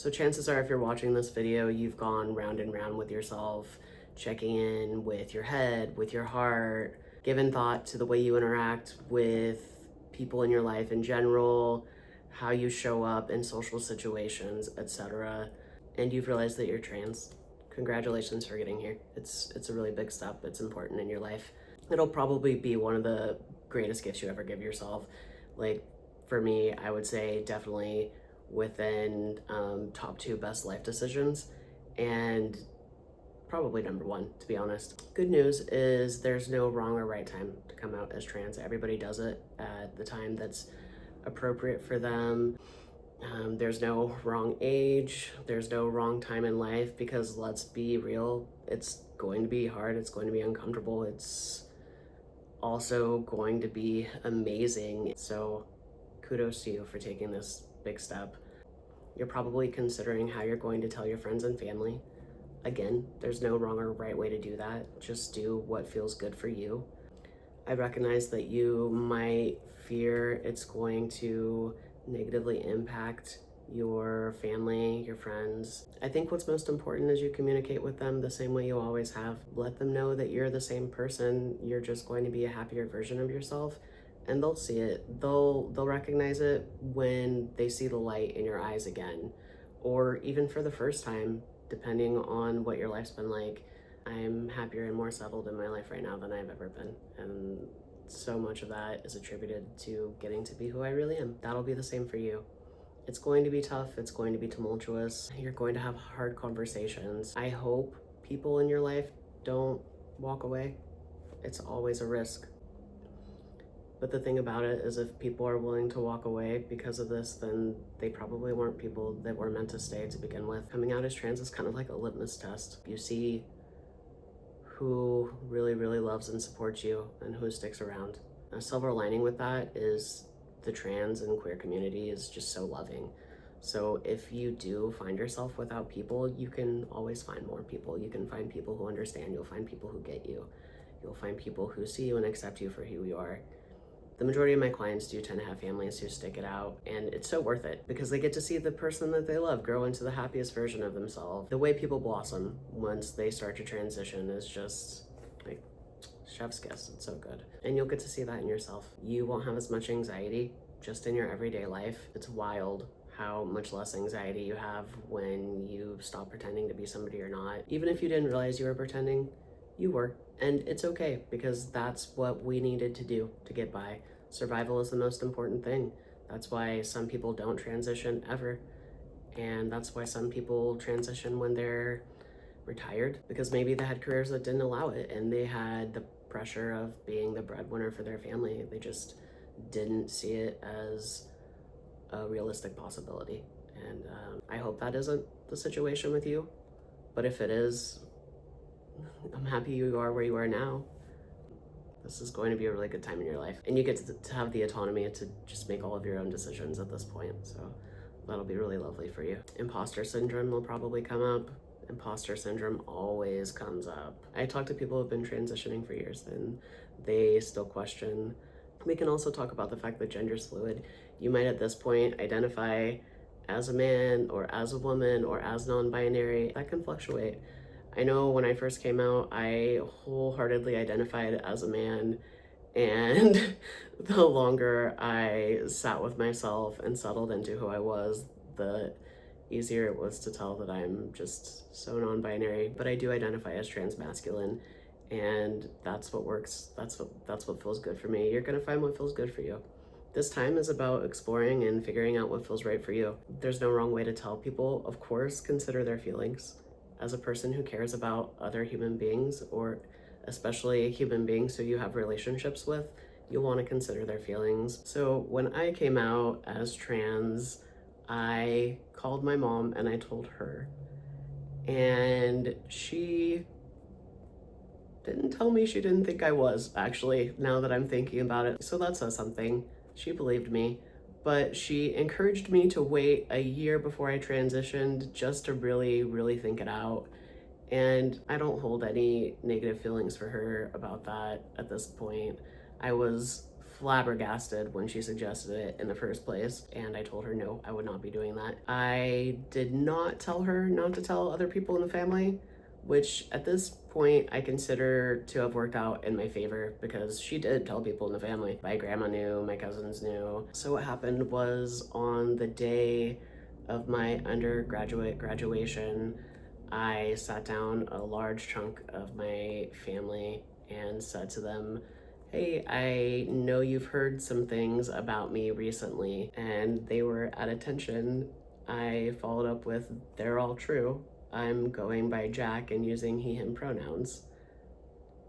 So chances are, if you're watching this video, you've gone round and round with yourself, checking in with your head, with your heart, given thought to the way you interact with people in your life in general, how you show up in social situations, etc. And you've realized that you're trans. Congratulations for getting here. It's a really big step. It's important in your life. It'll probably be one of the greatest gifts you ever give yourself. Like, for me, I would say definitely within top 2 best life decisions, and probably number 1, to be honest. Good news is there's no wrong or right time to come out as trans. Everybody does it at the time that's appropriate for them. There's no wrong age, there's no wrong time in life, because let's be real, it's going to be hard, it's going to be uncomfortable, it's also going to be amazing. So kudos to you for taking this big step. You're probably considering how you're going to tell your friends and family. Again, there's no wrong or right way to do that. Just do what feels good for you. I recognize that you might fear it's going to negatively impact your family, your friends. I think what's most important is you communicate with them the same way you always have. Let them know that you're the same person. You're just going to be a happier version of yourself, and they'll see it. They'll recognize it when they see the light in your eyes again, or even for the first time, depending on what your life's been like. I'm happier and more settled in my life right now than I've ever been, and so much of that is attributed to getting to be who I really am. That'll be the same for you. It's going to be tough, it's going to be tumultuous, you're going to have hard conversations. I hope people in your life don't walk away. It's always a risk. But the thing about it is, if people are willing to walk away because of this, then they probably weren't people that were meant to stay to begin with. Coming out as trans is kind of like a litmus test. You see who really, really loves and supports you and who sticks around. A silver lining with that is the trans and queer community is just so loving. So if you do find yourself without people, you can always find more people. You can find people who understand. You'll find people who get you. You'll find people who see you and accept you for who you are. The majority of my clients do tend to have families who stick it out, and it's so worth it because they get to see the person that they love grow into the happiest version of themselves. The way people blossom once they start to transition is just like chef's kiss. It's so good. And you'll get to see that in yourself. You won't have as much anxiety just in your everyday life. It's wild how much less anxiety you have when you stop pretending to be somebody you're not. Even if you didn't realize you were pretending, you were. And it's okay, because that's what we needed to do to get by. Survival is the most important thing. That's why some people don't transition ever. And that's why some people transition when they're retired, because maybe they had careers that didn't allow it and they had the pressure of being the breadwinner for their family. They just didn't see it as a realistic possibility. And I hope that isn't the situation with you. But if it is, I'm happy you are where you are now. This is going to be a really good time in your life. And you get to have the autonomy to just make all of your own decisions at this point. So that'll be really lovely for you. Imposter syndrome will probably come up. Imposter syndrome always comes up. I talk to people who have been transitioning for years and they still question. We can also talk about the fact that gender's fluid. You might at this point identify as a man or as a woman or as non-binary. That can fluctuate. I know when I first came out, I wholeheartedly identified as a man, and the longer I sat with myself and settled into who I was, the easier it was to tell that I'm just so non-binary. But I do identify as trans-masculine, and that's what works. That's what feels good for me. You're gonna find what feels good for you. This time is about exploring and figuring out what feels right for you. There's no wrong way to tell people. Of course, consider their feelings. As a person who cares about other human beings, or especially human beings who you have relationships with, you'll want to consider their feelings. So when I came out as trans, I called my mom and I told her. And she didn't tell me she didn't think I was, actually, now that I'm thinking about it. So that says something. She believed me. But she encouraged me to wait a year before I transitioned, just to really, really think it out. And I don't hold any negative feelings for her about that at this point. I was flabbergasted when she suggested it in the first place, and I told her no, I would not be doing that. I did not tell her not to tell other people in the family, which at this point I consider to have worked out in my favor, because she did tell people in the family. My grandma knew, my cousins knew. So what happened was, on the day of my undergraduate graduation, I sat down a large chunk of my family and said to them, hey, I know you've heard some things about me recently, and they were at attention. I followed up with, they're all true. I'm going by Jack and using he, him pronouns.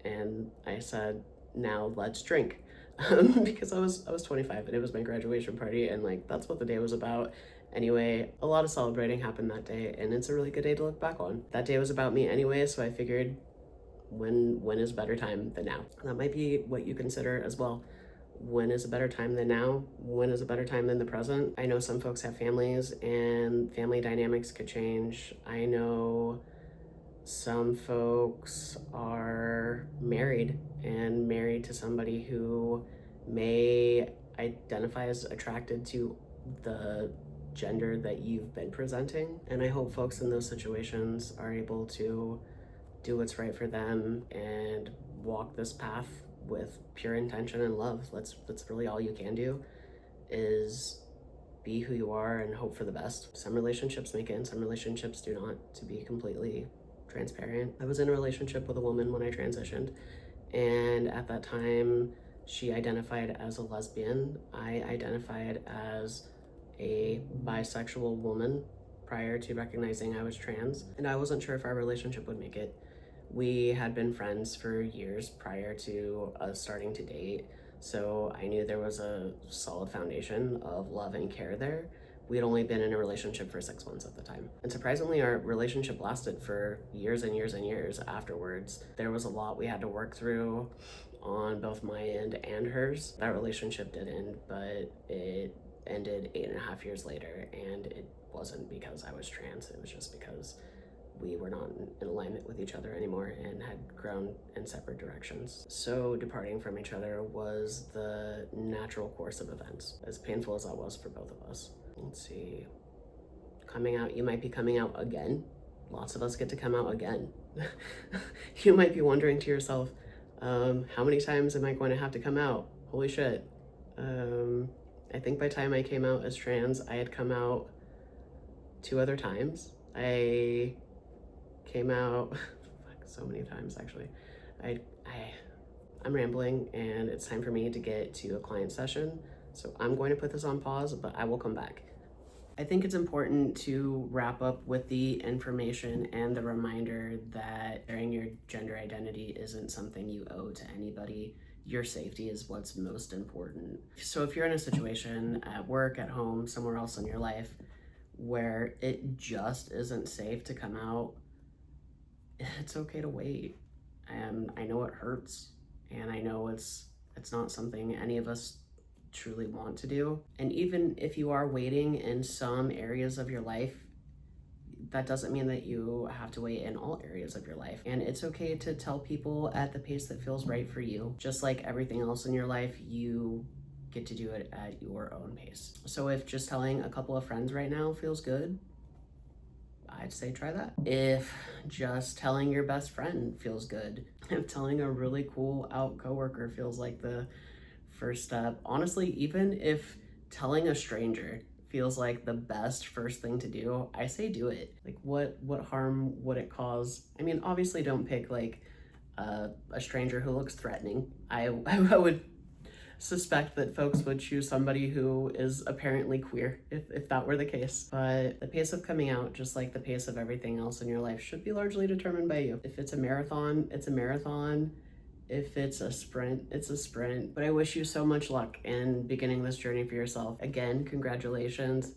And I said, now let's drink. Because I was 25 and it was my graduation party, and like that's what the day was about. Anyway, a lot of celebrating happened that day, and it's a really good day to look back on. That day was about me anyway, so I figured when is a better time than now? That might be what you consider as well. When is a better time than now? When is a better time than the present? I know some folks have families and family dynamics could change. I know some folks are married and married to somebody who may identify as attracted to the gender that you've been presenting. And I hope folks in those situations are able to do what's right for them and walk this path with pure intention and love. That's really all you can do, is be who you are and hope for the best. Some relationships make it and some relationships do not, to be completely transparent. I was in a relationship with a woman when I transitioned, and at that time she identified as a lesbian. I identified as a bisexual woman prior to recognizing I was trans, and I wasn't sure if our relationship would make it. We had been friends for years prior to us starting to date, so I knew there was a solid foundation of love and care there. We had only been in a relationship for 6 months at the time. And surprisingly, our relationship lasted for years and years and years afterwards. There was a lot we had to work through on both my end and hers. That relationship did end, but it ended 8.5 years later, and it wasn't because I was trans, it was just because we were not in alignment with each other anymore and had grown in separate directions. So departing from each other was the natural course of events, as painful as that was for both of us. Let's see, coming out, you might be coming out again. Lots of us get to come out again. You might be wondering to yourself, how many times am I going to have to come out? Holy shit. I think by the time I came out as trans, I had come out 2 other times. I came out so many times actually. I'm rambling and it's time for me to get to a client session. So I'm going to put this on pause, but I will come back. I think it's important to wrap up with the information and the reminder that sharing your gender identity isn't something you owe to anybody. Your safety is what's most important. So if you're in a situation at work, at home, somewhere else in your life where it just isn't safe to come out, it's okay to wait. I know it hurts, and I know it's not something any of us truly want to do. And even if you are waiting in some areas of your life, that doesn't mean that you have to wait in all areas of your life. And it's okay to tell people at the pace that feels right for you. Just like everything else in your life, you get to do it at your own pace. So if just telling a couple of friends right now feels good, I'd say try that. If just telling your best friend feels good, if telling a really cool out coworker feels like the first step, honestly, even if telling a stranger feels like the best first thing to do, I say do it. Like what harm would it cause? I mean, obviously don't pick like a stranger who looks threatening. I would suspect that folks would choose somebody who is apparently queer if that were the case. But the pace of coming out, just like the pace of everything else in your life, should be largely determined by you. If it's a marathon, it's a marathon. If it's a sprint, it's a sprint. But I wish you so much luck in beginning this journey for yourself. Again, congratulations.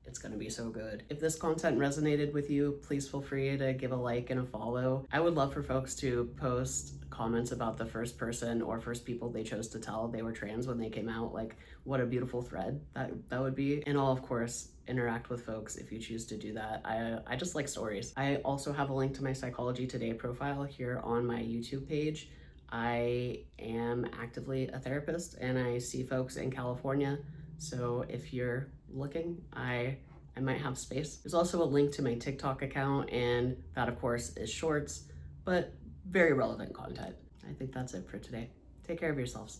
It's gonna be so good. If this content resonated with you, please feel free to give a like and a follow. I would love for folks to post comments about the first person or first people they chose to tell they were trans when they came out. Like, what a beautiful thread that would be. And I'll, of course, interact with folks if you choose to do that. I just like stories. I also have a link to my Psychology Today profile here on my YouTube page. I am actively a therapist and I see folks in California. So if you're looking, I might have space. There's also a link to my TikTok account, and that of course is shorts, but very relevant content. I think that's it for today. Take care of yourselves.